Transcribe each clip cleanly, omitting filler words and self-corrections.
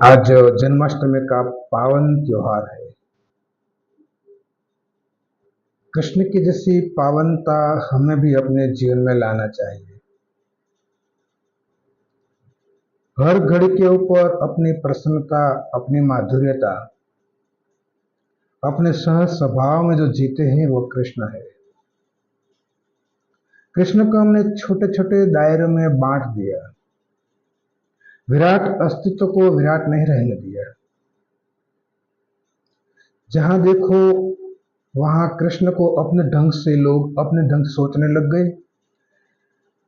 आज जन्माष्टमी का पावन त्योहार है। कृष्ण की जैसी पावनता हमें भी अपने जीवन में लाना चाहिए। हर घड़ी के ऊपर अपनी प्रसन्नता, अपनी माधुर्यता, अपने सहज स्वभाव में जो जीते हैं वो कृष्ण है। कृष्ण को हमने छोटे छोटे दायरों में बांट दिया, विराट अस्तित्व को विराट नहीं रहने दिया। जहां देखो वहां कृष्ण को अपने ढंग से लोग अपने ढंग से सोचने लग गए।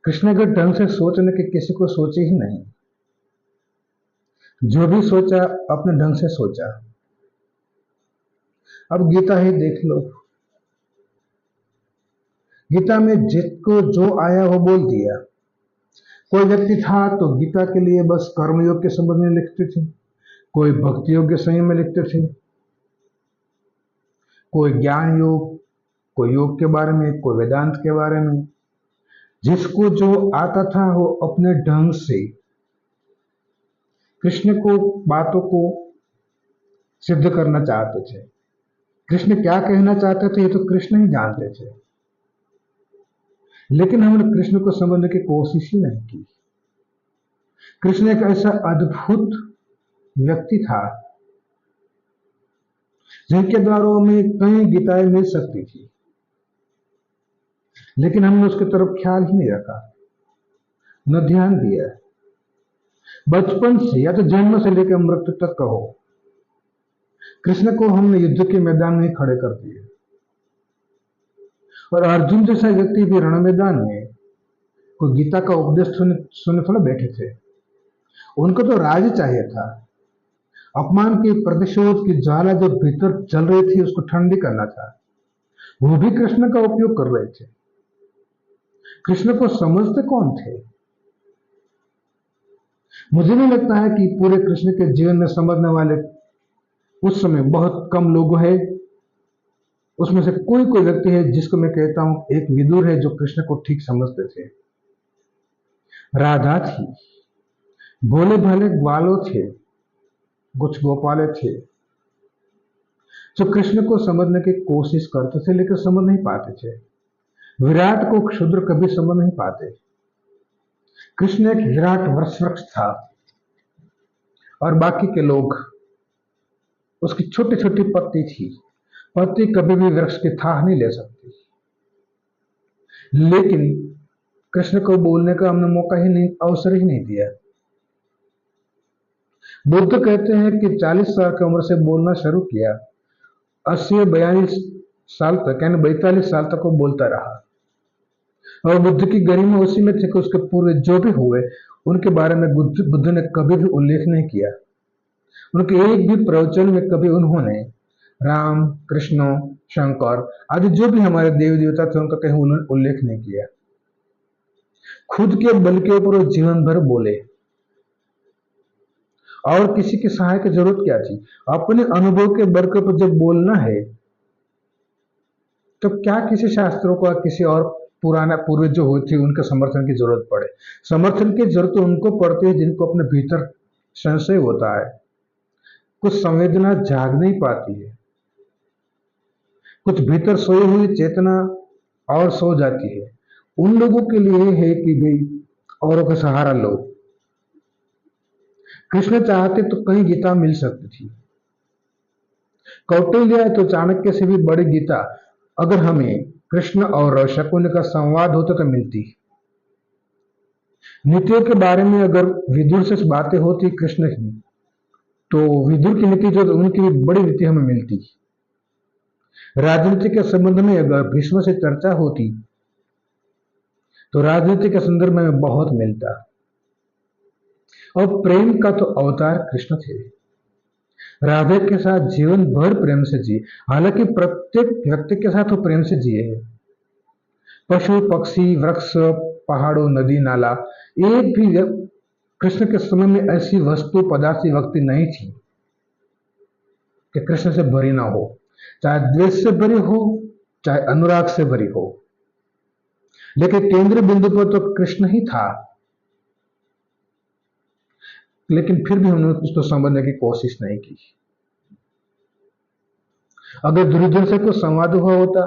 कृष्ण के ढंग से सोचने के किसी को सोचे ही नहीं। जो भी सोचा अपने ढंग से सोचा। अब गीता ही देख लो। गीता में जिसको जो आया वो बोल दिया। कोई व्यक्ति था तो गीता के लिए बस कर्मयोग के संबंध में लिखते थे, कोई भक्ति योग के संबंध में लिखते थे, कोई ज्ञान योग, कोई योग के बारे में, कोई वेदांत के बारे में। जिसको जो आता था वो अपने ढंग से कृष्ण को बातों को सिद्ध करना चाहते थे। कृष्ण क्या कहना चाहते थे ये तो कृष्ण ही जानते थे, लेकिन हमने कृष्ण को समझने की कोशिश ही नहीं की। कृष्ण एक ऐसा अद्भुत व्यक्ति था जिनके द्वारा हमें कई गीताएं मिल सकती थी, लेकिन हमने उसकी तरफ ख्याल ही नहीं रखा, न ध्यान दिया। बचपन से या तो जन्म से लेकर मृत्यु तक कहो, कृष्ण को हमने युद्ध के मैदान में खड़े कर दिए। और अर्जुन जैसा व्यक्ति भी रण मैदान में कोई गीता का उपदेश सुनने थोड़ा बैठे थे। उनको तो राज चाहिए था। अपमान की प्रतिशोध की ज्वाला जो भीतर जल रही थी उसको ठंडी करना था। वो भी कृष्ण का उपयोग कर रहे थे। कृष्ण को समझते कौन थे? मुझे नहीं लगता है कि पूरे कृष्ण के जीवन में समझने वाले उस समय बहुत कम लोग हैं। उसमें से कोई कोई व्यक्ति है जिसको मैं कहता हूं एक विदुर है जो कृष्ण को ठीक समझते थे। राधा थी, भोले भाले ग्वालो थे, कुछ गोपाले थे जो कृष्ण को समझने की कोशिश करते थे लेकिन समझ नहीं पाते थे। विराट को क्षुद्र कभी समझ नहीं पाते। कृष्ण एक विराट वृक्ष था और बाकी के लोग उसकी छोटी छोटी पत्ती थी। पत्ती कभी भी वृक्ष की थाह नहीं ले सकती। लेकिन कृष्ण को बोलने का हमने मौका ही नहीं, अवसर ही नहीं दिया। बुद्ध कहते हैं कि 40 साल की उम्र से बोलना शुरू किया, 80 या 42 साल तक यानी 42 साल तक वो बोलता रहा। और बुद्ध की गरिमा उसी में थी कि उसके पूर्व जो भी हुए उनके बारे में बुद्ध ने कभी भी उल्लेख नहीं किया। उनके एक भी प्रवचन में कभी उन्होंने राम, कृष्ण, शंकर आदि जो भी हमारे देवी देवता थे उनका कहीं उन्होंने उल्लेख नहीं किया। खुद के बल के ऊपर वो जीवन भर बोले और किसी की सहाय की जरूरत क्या थी? अपने अनुभव के बल के ऊपर जब बोलना है तो क्या किसी शास्त्रों का किसी और पुराना पूर्वज जो हुए थे उनके समर्थन की जरूरत पड़े? समर्थन की जरूरत उनको पड़ती है जिनको अपने भीतर संशय होता है, कुछ संवेदना जाग नहीं पाती है, कुछ भीतर सोई हुई चेतना और सो जाती है। उन लोगों के लिए है कि भाई औरों का सहारा लो। कृष्ण चाहते तो कई गीता मिल सकती थी। कौटिल्य तो चाणक्य से भी बड़ी गीता अगर हमें कृष्ण और शकुनी का संवाद होता तो मिलती। नीतियों के बारे में अगर विदुर से बातें होती कृष्ण की, तो विदुर की नीति जो उनकी भी बड़ी नीति हमें मिलती। राजनीति के संबंध में अगर भीष्म से चर्चा होती तो राजनीति के संदर्भ में बहुत मिलता। और प्रेम का तो अवतार कृष्ण थे। राधे के साथ जीवन भर प्रेम से जिए, हालांकि प्रत्येक व्यक्ति के साथ वो प्रेम से जिए हैं। पशु पक्षी वृक्ष पहाड़ों नदी नाला, एक भी कृष्ण के समय में ऐसी वस्तु पदार्थ व्यक्ति नहीं थी कि कृष्ण से भरी ना हो, चाहे द्वेष से भरी हो चाहे अनुराग से भरी हो, लेकिन केंद्र बिंदु पर तो कृष्ण ही था। लेकिन फिर भी हमने उसको समझने की कोशिश नहीं की। अगर दुर्योधन से कोई संवाद हुआ होता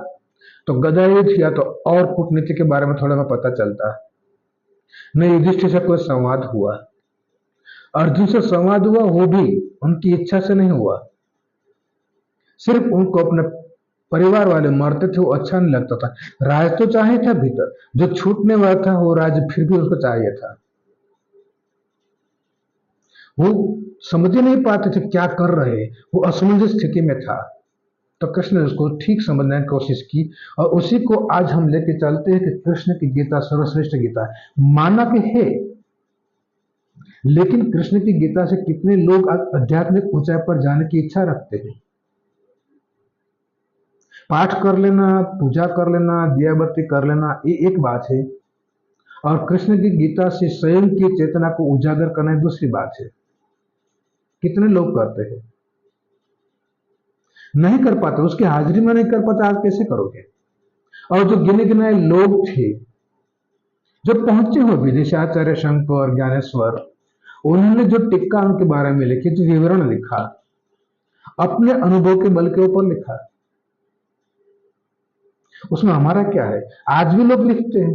तो गदायुद्ध या तो और कूटनीति के बारे में थोड़ा मैं पता चलता। न युधिष्ठिर से कोई संवाद हुआ। अर्जुन से संवाद हुआ, वो भी उनकी इच्छा से नहीं हुआ। सिर्फ उनको अपने परिवार वाले मरते थे, वो अच्छा नहीं लगता था। राज तो चाहिए था भीतर, जो छूटने वाला था वो राज फिर भी उसको चाहिए था। वो समझ ही नहीं पाते थे क्या कर रहे, वो असमंजस स्थिति में था। तो कृष्ण ने उसको ठीक समझने की कोशिश की, और उसी को आज हम लेके चलते हैं कि कृष्ण की गीता सर्वश्रेष्ठ गीता है। माना कि है, लेकिन कृष्ण की गीता से कितने लोग आध्यात्मिक ऊंचाई पर जाने की इच्छा रखते हैं। पाठ कर लेना, पूजा कर लेना, दिया बत्ती कर लेना, ये एक बात है, और कृष्ण की गीता से स्वयं की चेतना को उजागर करना दूसरी बात है। कितने लोग करते हैं, नहीं कर पाते, उसकी हाजिरी में नहीं कर पाते, आप कैसे करोगे। और जो गिने गिनाए लोग थे जो पहुंचे हो भी, जैसे आचार्य शंकर, ज्ञानेश्वर, उन्होंने जो टिक्का उनके बारे में लिखी, जो विवरण लिखा, अपने अनुभव के बल के ऊपर लिखा, उसमें हमारा क्या है। आज भी लोग लिखते हैं,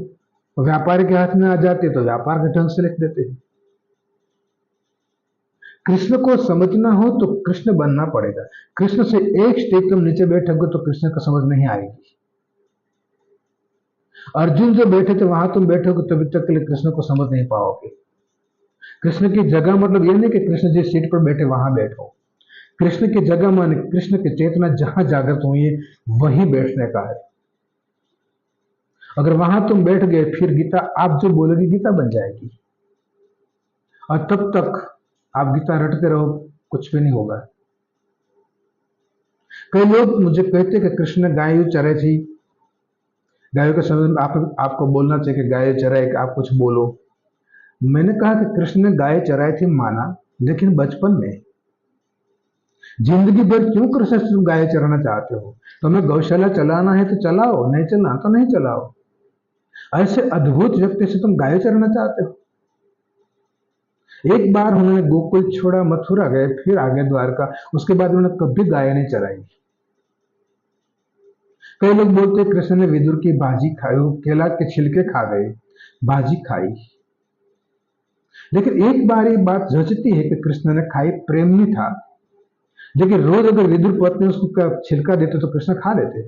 व्यापार के हाथ में आ जाते तो व्यापार के ढंग से लिख देते हैं। कृष्ण को समझना हो तो कृष्ण बनना पड़ेगा। कृष्ण से एक स्टेप तुम नीचे बैठोगे तो कृष्ण को समझ नहीं आएगी। अर्जुन जो बैठे थे वहां तुम बैठोगे तभी तक के लिए कृष्ण को समझ नहीं पाओगे। कृष्ण की जगह मतलब यह नहीं कि कृष्ण जिस सीट पर बैठे वहां बैठो। कृष्ण की जगह माने कृष्ण की चेतना जहां जागृत हुई है वहीं बैठने का है। अगर वहां तुम बैठ गए फिर गीता आप जो बोलोगे गीता बन जाएगी, और तब तक आप गीता रटते रहो, कुछ भी नहीं होगा। कई लोग मुझे कहते कि कृष्ण ने गाय चराई थी, गायों के समय में आपको बोलना चाहिए कि गाय चराए, आप कुछ बोलो। मैंने कहा कि कृष्ण ने गाय चराई थी माना, लेकिन बचपन में। जिंदगी भर क्यों कृष्ण तुम गाय चराना चाहते हो। तुम्हें गौशाला चलाना है तो चलाओ, नहीं चलाना तो नहीं चलाओ। ऐसे अद्भुत व्यक्ति से तुम गाय चराना चाहते हो। एक बार उन्होंने गोकुल छोड़ा, मथुरा गए, फिर आगे द्वारका, उसके बाद उन्होंने कभी गाय नहीं चराई। कई लोग बोलते हैं कृष्ण ने विदुर की भाजी खाई, केला के छिलके खा गए, भाजी खाई। लेकिन एक बार ये बात रचती है कि कृष्ण ने खाई, प्रेम नहीं था। लेकिन रोज अगर विदुर पत्नी उसको छिलका देते तो कृष्ण खा लेते।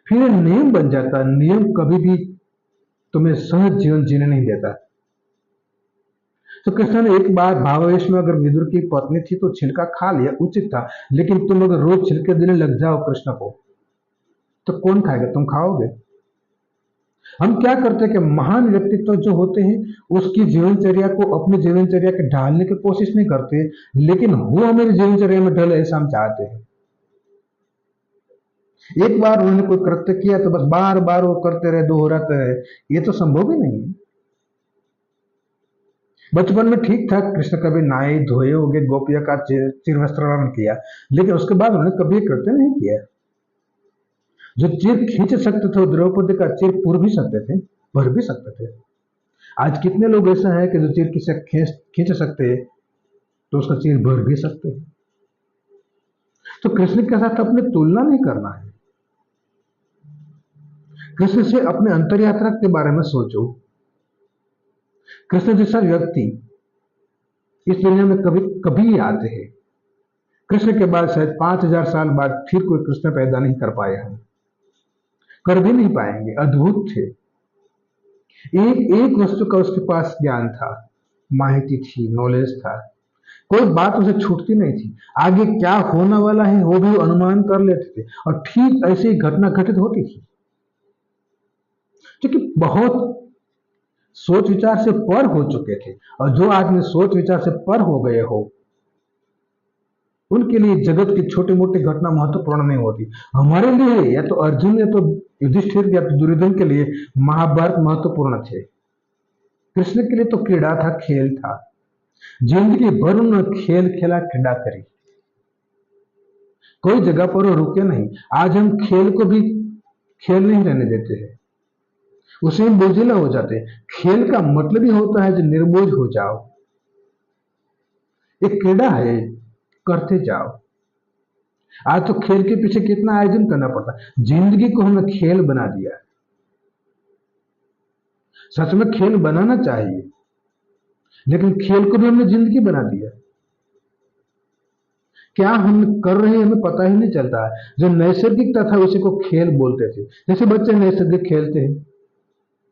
फिर नियम बन जाता। नियम कभी भी तुम्हें सहज जीवन जीने नहीं देता। तो कृष्ण ने एक बार भावावेश में अगर विदुर की पत्नी थी तो छिलका खा लिया, उचित था। लेकिन तुम अगर रोज छिलके देने लग जाओ कृष्ण को तो कौन खाएगा, तुम खाओगे। हम क्या करते हैं कि महान व्यक्तित्व जो होते हैं उसकी जीवनचर्या को अपनी जीवनचर्या के ढालने की कोशिश नहीं करते, लेकिन वो हमारी जीवनचर्या में ढले ऐसा हम चाहते हैं। एक बार उन्होंने कोई कृत्य किया तो बस बार बार वो करते रहे, दोहराते रहे, ये तो संभव ही नहीं है। बचपन में ठीक था, कृष्ण कभी नहाए धोए हो गए, गोपिया का चिर वस्त्रारण किया, लेकिन उसके बाद उन्होंने कभी कृत्य नहीं किया। जो चिर खींच सकते थे द्रौपदी का चिर पुर भी सकते थे, भर भी सकते थे। आज कितने लोग ऐसा है कि जो चिर किसे खींच सकते तो उसका चिर भर भी सकते। तो कृष्ण के साथ अपने तुलना नहीं करना है। कृष्ण से अपने अंतर यात्रा के बारे में सोचो। कृष्ण जैसा व्यक्ति इस दुनिया में कभी कभी आते हैं। कृष्ण के बाद शायद 5000 साल बाद फिर कोई कृष्ण पैदा नहीं कर पाए, हम कर भी नहीं पाएंगे। अद्भुत थे। एक एक वस्तु का उसके पास ज्ञान था, माहिती थी, नॉलेज था। कोई बात उसे छूटती नहीं थी। आगे क्या होने वाला है वो भी अनुमान कर लेते थे, और ठीक ऐसी घटना घटित होती थी। क्योंकि बहुत सोच विचार से पर हो चुके थे, और जो आदमी सोच विचार से पर हो गए हो उनके लिए जगत की छोटी मोटी घटना महत्वपूर्ण नहीं होती। हमारे लिए या तो अर्जुन या तो युधिष्ठिर या तो दुर्योधन के लिए महाभारत महत्वपूर्ण थे। कृष्ण के लिए तो क्रीड़ा था, खेल था। जिंदगी भर उन्होंने खेल खेला, क्रीड़ा करी, कोई जगह पर वो रुके नहीं। आज हम खेल को भी खेल नहीं रहने देते हैं, उसे हम बोझिला हो जाते हैं। खेल का मतलब ही होता है जो निर्बोझ हो जाओ। एक क्रीड़ा है, करते जाओ। आज तो खेल के पीछे कितना आयोजन करना पड़ता है। जिंदगी को हमने खेल बना दिया। सच में खेल बनाना चाहिए, लेकिन खेल को भी हमने जिंदगी बना दिया। क्या हम कर रहे हैं हमें पता ही नहीं चलता है। जो नैसर्गिकता था उसी को खेल बोलते थे। जैसे बच्चे नैसर्गिक खेलते हैं,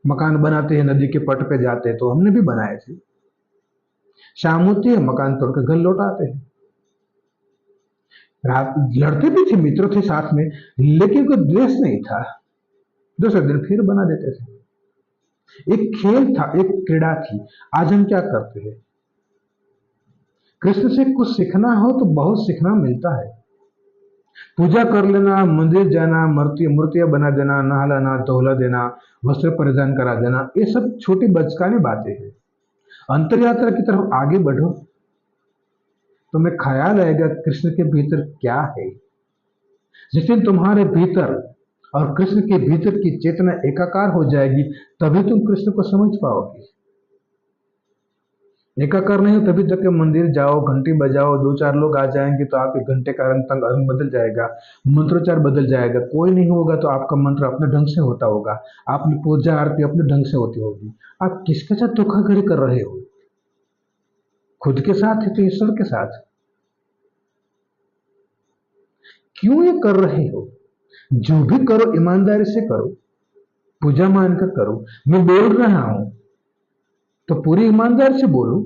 मकान बनाते हैं, नदी के पट पे जाते हैं, तो हमने भी बनाए थे। शाम होती है, मकान तोड़कर घर लौट आते हैं। रात लड़ते भी थे, मित्र थे साथ में, लेकिन कोई द्वेष नहीं था। दूसरे दिन फिर बना देते थे। एक खेल था, एक क्रीड़ा थी। आज हम क्या करते हैं? कृष्ण से कुछ सीखना हो तो बहुत सीखना मिलता है। पूजा कर लेना, मंदिर जाना, मूर्तियां बना देना, नहलाना धोला देना, वस्त्र परिधान करा देना, ये सब छोटी बचकानी बातें हैं। अंतर यात्रा की तरफ आगे बढ़ो, तुम्हें ख्याल आएगा कृष्ण के भीतर क्या है। जिस दिन तुम्हारे भीतर और कृष्ण के भीतर की चेतना एकाकार हो जाएगी, तभी तुम कृष्ण को समझ पाओगे। एकाकार नहीं हो तभी तक के मंदिर जाओ, घंटी बजाओ, दो चार लोग आ जाएंगे तो आपके घंटे का रंग बदल जाएगा, मंत्रोच्चार बदल जाएगा। कोई नहीं होगा तो आपका मंत्र अपने ढंग से होता होगा, आपकी पूजा आरती अपने ढंग से होती होगी। आप किसके साथ धोखाधड़ी कर रहे हो? खुद के साथ है तो ईश्वर के साथ। क्यों ये कर रहे हो? जो भी करो ईमानदारी से करो, पूजा मानकर करो। मैं बोल रहा हूं तो पूरी ईमानदारी से बोलो,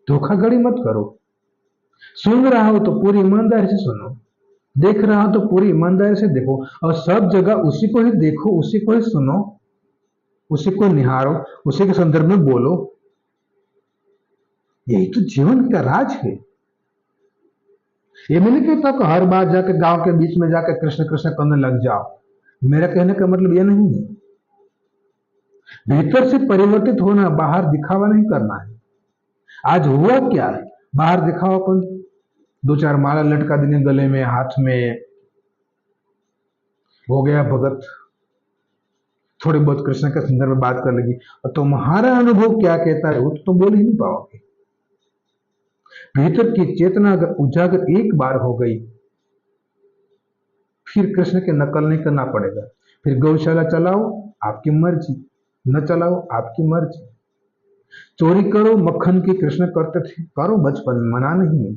धोखाधड़ी मत करो। सुन रहा हो तो पूरी ईमानदारी से सुनो, देख रहा हो तो पूरी ईमानदारी से देखो, और सब जगह उसी को ही देखो, उसी को ही सुनो, उसी को निहारो, उसी के संदर्भ में बोलो। यही तो जीवन का राज है। ये मैं नहीं कहता कि हर बार जाकर गांव के बीच में जाकर कृष्ण कृष्ण करने लग जाओ। मेरा कहने का मतलब यह नहीं है। भीतर से परिवर्तित होना, बाहर दिखावा नहीं करना है। आज हुआ क्या? बाहर दिखावापन, दो चार माला लटका देंगे गले में, हाथ में, हो गया भगत। थोड़ी बहुत कृष्ण के संदर्भ में बात कर लगी, और तुम्हारा अनुभव क्या कहता है वो तो तुम बोल ही नहीं पाओगे। भीतर की चेतना अगर उजागर एक बार हो गई, फिर कृष्ण के नकल नहीं करना पड़ेगा। फिर गौशाला चलाओ, आपकी मर्जी, न चलाओ, आपकी मर्जी। चोरी करो, मक्खन की कृष्ण करते थे, करो, बचपन में मना नहीं है।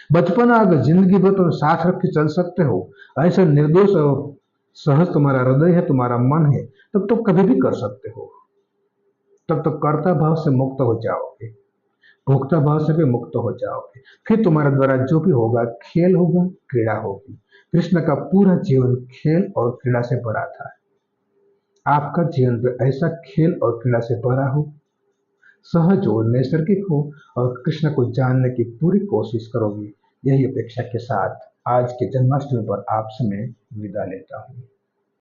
बचपन अगर जिंदगी भर तुम साथ रख के चल सकते हो, ऐसा निर्दोष और सहज तुम्हारा हृदय है, तुम्हारा मन है, तब तो कभी भी कर सकते हो। तब तो कर्ता भाव से मुक्त हो जाओगे, भोक्ता भाव से भी मुक्त हो जाओगे। फिर तुम्हारे द्वारा जो भी होगा, खेल होगा, क्रीड़ा होगी। कृष्ण का पूरा जीवन खेल और क्रीड़ा से भरा था। आपका जीवन भी ऐसा खेल और क्रीड़ा से भरा हो, सहज हो, नैसर्गिक हो, और कृष्ण को जानने की पूरी कोशिश करोगे। यही अपेक्षा के साथ आज के जन्माष्टमी पर आपसे मैं विदा लेता हूँ।